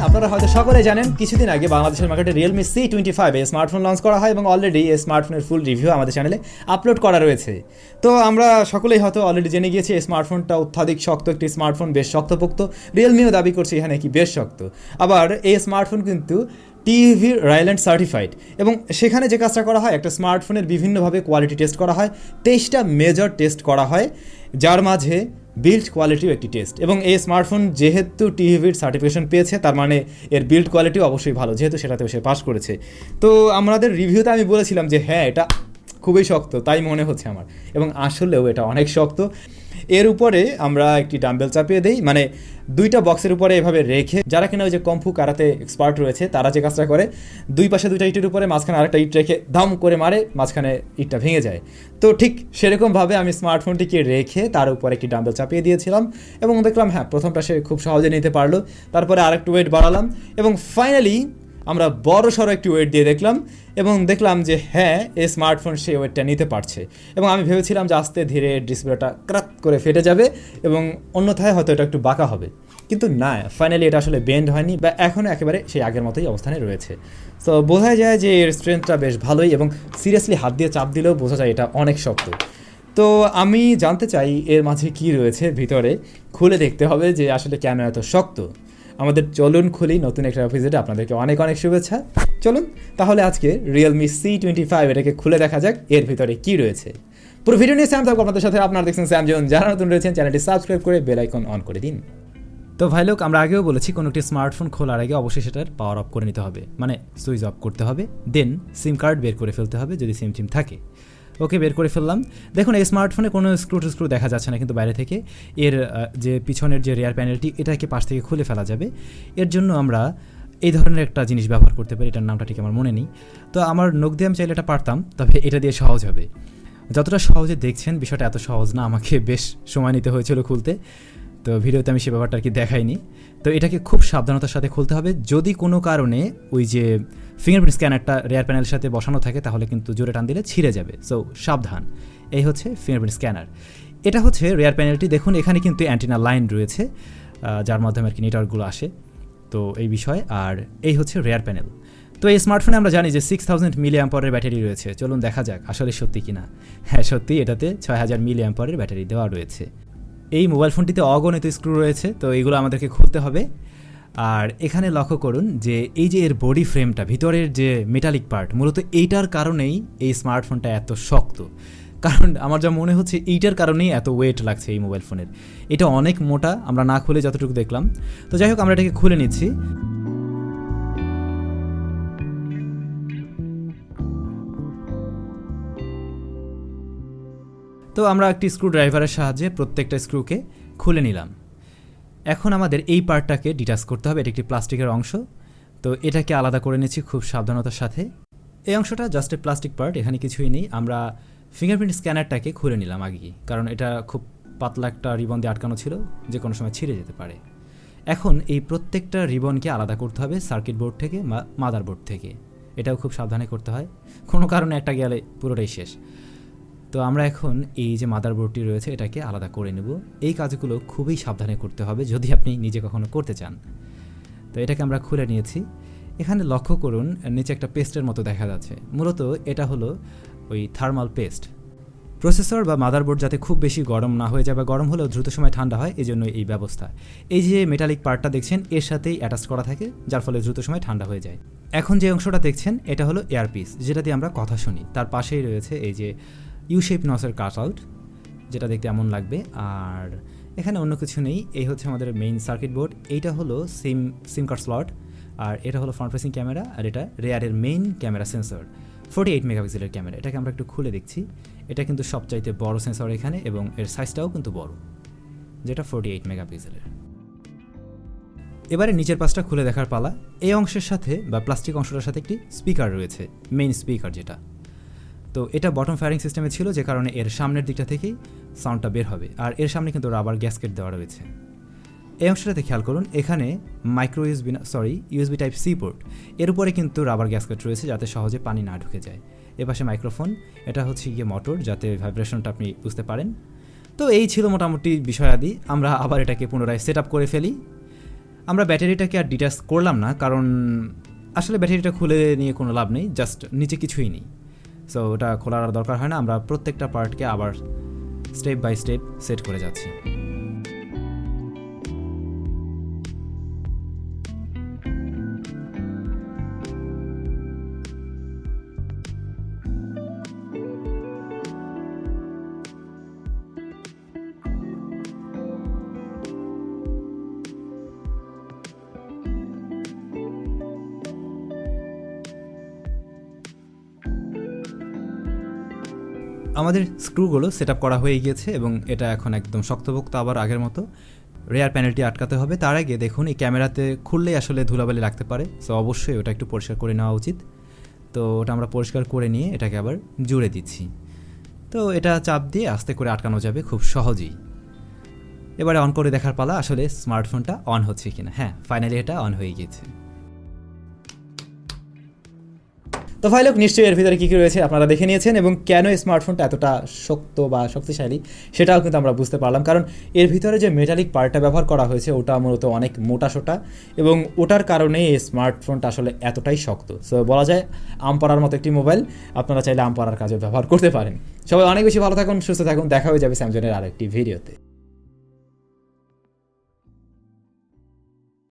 আপনারা হয়তো সকলে জানেন কিছুদিন আগে বাংলাদেশের মার্কেটে Realme C25 এই স্মার্টফোন লঞ্চ করা হয় এবং অলরেডি এই স্মার্টফোনের ফুল রিভিউ আমাদের চ্যানেলে আপলোড করা রয়েছে। তো আমরা সকলেই হয়তো অলরেডি জেনে গিয়েছি এই স্মার্টফোনটা অত্যাধিক শক্ত একটি স্মার্টফোন, বেশ শক্তপোক্ত। রিয়েলমিও দাবি করছে এখানে কি বেশ শক্ত। আবার এই স্মার্টফোন কিন্তু টিভি রাইল্যান্ড সার্টিফাইড এবং সেখানে যে কাজটা করা হয় একটা স্মার্টফোনের বিভিন্নভাবে কোয়ালিটি টেস্ট করা হয়, 23টা মেজর টেস্ট করা হয় যার মাঝে বিল্ড কোয়ালিটিও একটি টেস্ট। এবং এই স্মার্টফোন যেহেতু টিভির সার্টিফিকেশন পেয়েছে তার মানে এর বিল্ড কোয়ালিটিও অবশ্যই ভালো, যেহেতু সেটাতেও সে পাস করেছে। তো আমাদের রিভিউতে আমি বলেছিলাম যে হ্যাঁ এটা খুবই শক্ত, তাই মনে হচ্ছে আমার, এবং আসলেও এটা অনেক শক্ত। এর উপরে আমরা একটি ডাম্বেল চাপিয়ে দিই, মানে দুইটা বক্সের উপরে এভাবে রেখে, যারা কিনা ওই যে কম্ফু কারাতে এক্সপার্ট রয়েছে তারা যে কাজটা করে দুই পাশে দুইটা ইটের উপরে মাঝখানে আরেকটা ইট রেখে দাম করে মারে, মাঝখানে ইটটা ভেঙে যায়। তো ঠিক সেরকমভাবে আমি স্মার্টফোনটিকে রেখে তার উপরে একটি ডাম্বেল চাপিয়ে দিয়েছিলাম এবং দেখলাম হ্যাঁ প্রথমটা সে খুব সহজে নিতে পারলো। তারপরে আরেকটু ওয়েট বাড়ালাম এবং ফাইনালি আমরা বড় সড়ো একটি ওয়েট দিয়ে দেখলাম এবং দেখলাম যে হ্যাঁ এই স্মার্টফোন সেই ওয়েটটা নিতে পারছে। এবং আমি ভেবেছিলাম যে আস্তে ধীরে ডিসপ্লেটা ক্রাক করে ফেটে যাবে এবং অন্যথায় হয়তো এটা একটু বাঁকা হবে, কিন্তু না, ফাইনালি এটা আসলে বেন্ড হয়নি বা এখনও একেবারে সেই আগের মতোই অবস্থানে রয়েছে। তো বোঝা যায় যে এর স্ট্রেংথটা বেশ ভালোই এবং সিরিয়াসলি হাত দিয়ে চাপ দিলেও বোঝা যায় এটা অনেক শক্ত। তো আমি জানতে চাই এর মাঝে কি রয়েছে ভিতরে, খুলে দেখতে হবে যে আসলে কেন এত শক্ত। আমাদের চলুন খুলি নতুন একটা এপিসোডে আপনাদেরকে অনেক অনেক শুভেচ্ছা। চলুন তাহলে আজকে Realme C25 এটাকে খুলে দেখা যাক এর ভিতরে কি রয়েছে। পুরো ভিডিও নিয়ে স্যাম থাকবো আপনাদের সাথে। আপনারা দেখছেন SamZone, যারা নতুন রয়েছেন চ্যানেলটি সাবস্ক্রাইব করে বেল আইকন অন করে দিন। তো ভাই লোক, আমরা আগেও বলেছি কোনো একটি স্মার্টফোন খোলার আগে অবশ্যই সেটার পাওয়ার অফ করে নিতে হবে, মানে সুইচ অফ করতে হবে, দেন সিম কার্ড বের করে ফেলতে হবে যদি সিম টিম থাকে। ওকে, বের করে ফেললাম। দেখুন এই স্মার্টফোনে কোনো স্ক্রু দেখা যাচ্ছে না, কিন্তু বাইরে থেকে এর যে পিছনের যে রেয়ার প্যানেলটি এটাকে পাশ থেকে খুলে ফেলা যাবে। এর জন্য আমরা এই ধরনের একটা জিনিস ব্যবহার করতে পারি, এটার নামটা ঠিক আমার মনে নেই। তো আমার নখ দিয়ে আমি চাইলে এটা পারতাম, তবে এটা দিয়ে সহজ হবে। যতটা সহজে দেখছেন বিষয়টা এত সহজ না, আমাকে বেশ সময় নিতে হয়েছিল খুলতে। তো ভিডিওতে আমি সে ব্যাপারটা আর কি দেখাইনি। তো এটাকে খুব সাবধানতার সাথে খুলতে হবে। যদি কোনো কারণে ওই যে ফিঙ্গারপ্রিন্ট স্ক্যানারটা রেয়ার প্যানেলের সাথে বসানো থাকে তাহলে কিন্তু জোরে টান দিলে ছিঁড়ে যাবে, সো সাবধান। এই হচ্ছে ফিঙ্গারপ্রিন্ট স্ক্যানার, এটা হচ্ছে রেয়ার প্যানেলটি। দেখুন এখানে কিন্তু অ্যান্টিনা লাইন রয়েছে যার মাধ্যমে আর কি নেটওয়ার্কগুলো আসে, তো এই বিষয়। আর এই হচ্ছে রেয়ার প্যানেল। তো এই স্মার্টফোনে আমরা জানি যে 6000 mAh ব্যাটারি রয়েছে। চলুন দেখা যাক আসলে সত্যি কিনা। হ্যাঁ সত্যি, এটাতে 6000 mAh ব্যাটারি দেওয়া রয়েছে। এই মোবাইল ফোনটিতে অগণিত স্ক্রু রয়েছে, তো এইগুলো আমাদেরকে খুলতে হবে। আর এখানে লক্ষ্য করুন যে এই যে এর বডি ফ্রেমটা, ভিতরের যে মেটালিক পার্ট, মূলত এইটার কারণেই এই স্মার্টফোনটা এত শক্ত। কারণ আমার যা মনে হচ্ছে এইটার কারণেই এত ওয়েট লাগছে এই মোবাইল ফোনের। এটা অনেক মোটা, আমরা না খুলে যতটুকু দেখলাম। তো যাই হোক, আমরা এটাকে খুলে নিচ্ছি। তো আমরা একটি স্ক্রু ড্রাইভারের সাহায্যে প্রত্যেকটা স্ক্রুকে খুলে নিলাম। এখন আমাদের এই পার্টটাকে ডিটাচ করতে হবে, এটা একটি প্লাস্টিকের অংশ। তো এটাকে আলাদা করে নিচ্ছি খুব সাবধানতার সাথে। এই অংশটা জাস্ট এ প্লাস্টিক পার্ট, এখানে কিছুই নেই। আমরা ফিঙ্গারপ্রিন্ট স্ক্যানারটাকে খুলে নিলাম আগেই, কারণ এটা খুব পাতলা একটা রিবন দিয়ে আটকানো ছিল, যে কোনো সময় ছিঁড়ে যেতে পারে। এখন এই প্রত্যেকটা রিবনকে আলাদা করতে হবে সার্কিট বোর্ড থেকে, মাদার বোর্ড থেকে। এটাও খুব সাবধানে করতে হয়, কোনো কারণে একটা গেলে পুরোটাই শেষ। তো আমরা এখন এই যে মাদারবোর্ডটি রয়েছে এটাকে আলাদা করে নেব। এই কাজগুলো খুবই সাবধানে করতে হবে যদি আপনি নিজে কখনো করতে চান। তো এটাকে আমরা খুলে নিয়েছি। এখানে লক্ষ্য করুন নিচে একটা পেস্টের মতো দেখা যাচ্ছে, মূলত এটা হলো ওই থার্মাল পেস্ট। প্রসেসর বা মাদারবোর্ড যাতে খুব বেশি গরম না হয়ে যায় বা গরম হলেও দ্রুত সময় ঠান্ডা হয়, এই জন্য এই ব্যবস্থা। এই যে মেটালিক পার্টটা দেখছেন এর সাথেই অ্যাটাচ করা থাকে, যার ফলে দ্রুত সময় ঠান্ডা হয়ে যায়। এখন যে অংশটা দেখছেন এটা হলো এয়ারপিস, যেটা দিয়ে আমরা কথা শুনি। তার পাশেই রয়েছে এই যে ইউ শেপ নসের কাট আউট, যেটা দেখতে এমন লাগবে। আর এখানে অন্য কিছু নেই। এই হচ্ছে আমাদের মেইন সার্কিট বোর্ড। এইটা হলো সিম কার্ড স্লট, আর এটা হলো ফ্রন্ট ফেসিং ক্যামেরা, আর এটা রেয়ারের মেইন ক্যামেরা সেন্সর, 48 মেগাপিক্সেলের ক্যামেরা। এটাকে আমরা একটু খুলে দেখছি। এটা কিন্তু সবচাইতে বড় সেন্সর এখানে, এবং এর সাইজটাও কিন্তু বড়, যেটা 48 মেগাপিক্সেলের। এবারে নিচের পাশটা খুলে দেখার পালা। এই অংশের সাথে বা প্লাস্টিক অংশটার সাথে একটি স্পিকার রয়েছে, মেইন স্পিকার যেটা। তো এটা বটম ফায়ারিং সিস্টেমে ছিল, যে কারণে এর সামনের দিকটা থেকেই সাউন্ডটা বের হবে। আর এর সামনে কিন্তু রাবার গ্যাসকেট দেওয়া রয়েছে। এই অংশটাতে খেয়াল করুন, এখানে micro USB type C port, এর উপরে কিন্তু রাবার গ্যাসকেট রয়েছে যাতে সহজে পানি না ঢুকে যায়। এপাশে মাইক্রোফোন, এটা হচ্ছে গিয়ে মোটর, যাতে ভাইব্রেশনটা আপনি বুঝতে পারেন। তো এই ছিল মোটামুটি বিষয়াদি। আমরা আবার এটাকে পুনরায় সেট আপ করে ফেলি। আমরা ব্যাটারিটাকে আর ডিটাচ করলাম না, কারণ আসলে ব্যাটারিটা খুলে নিয়ে কোনো লাভ নেই, জাস্ট নিচে কিছুই নেই। সো ওটা খোলার আর দরকার হয় না। আমরা প্রত্যেকটা পার্টকে আবার স্টেপ বাই স্টেপ সেট করে যাচ্ছি। আমাদের স্ক্রুগুলো সেট আপ করা হয়ে গিয়েছে এবং এটা এখন একদম শক্তপোক্ত, আবার আগের মতো। রেয়ার প্যানেলটি আটকাতে হবে। তার আগে দেখুন, এই ক্যামেরাতে খুললেই আসলে ধুলাবালি লাগতে পারে, সো অবশ্যই ওটা একটু পরিষ্কার করে নেওয়া উচিত। তো ওটা আমরা পরিষ্কার করে নিয়ে এটাকে আবার জুড়ে দিচ্ছি। তো এটা চাপ দিয়ে আস্তে করে আটকানো যাবে খুব সহজেই। এবারে অন করে দেখার পালা, আসলে স্মার্টফোনটা অন হচ্ছে কিনা। হ্যাঁ, ফাইনালি এটা অন হয়ে গিয়েছে। তো ভাই লোক, নিশ্চয়ই এর ভিতরে কী কী রয়েছে আপনারা দেখে নিয়েছেন, এবং কেন এই স্মার্টফোনটা এতটা শক্ত বা শক্তিশালী সেটাও কিন্তু আমরা বুঝতে পারলাম। কারণ এর ভিতরে যে মেটালিক পার্টটা ব্যবহার করা হয়েছে ওটা মূলত অনেক মোটাসোটা, এবং ওটার কারণেই এই স্মার্টফোনটা আসলে এতটাই শক্ত। সো বলা যায় আম পাড়ার মতো একটি মোবাইল, আপনারা চাইলে আম পাড়ার কাজে ব্যবহার করতে পারেন। সবাই অনেক বেশি ভালো থাকুন, সুস্থ থাকুন, দেখা হয়ে যাবে স্যামসংয়ের আরেকটি ভিডিওতে।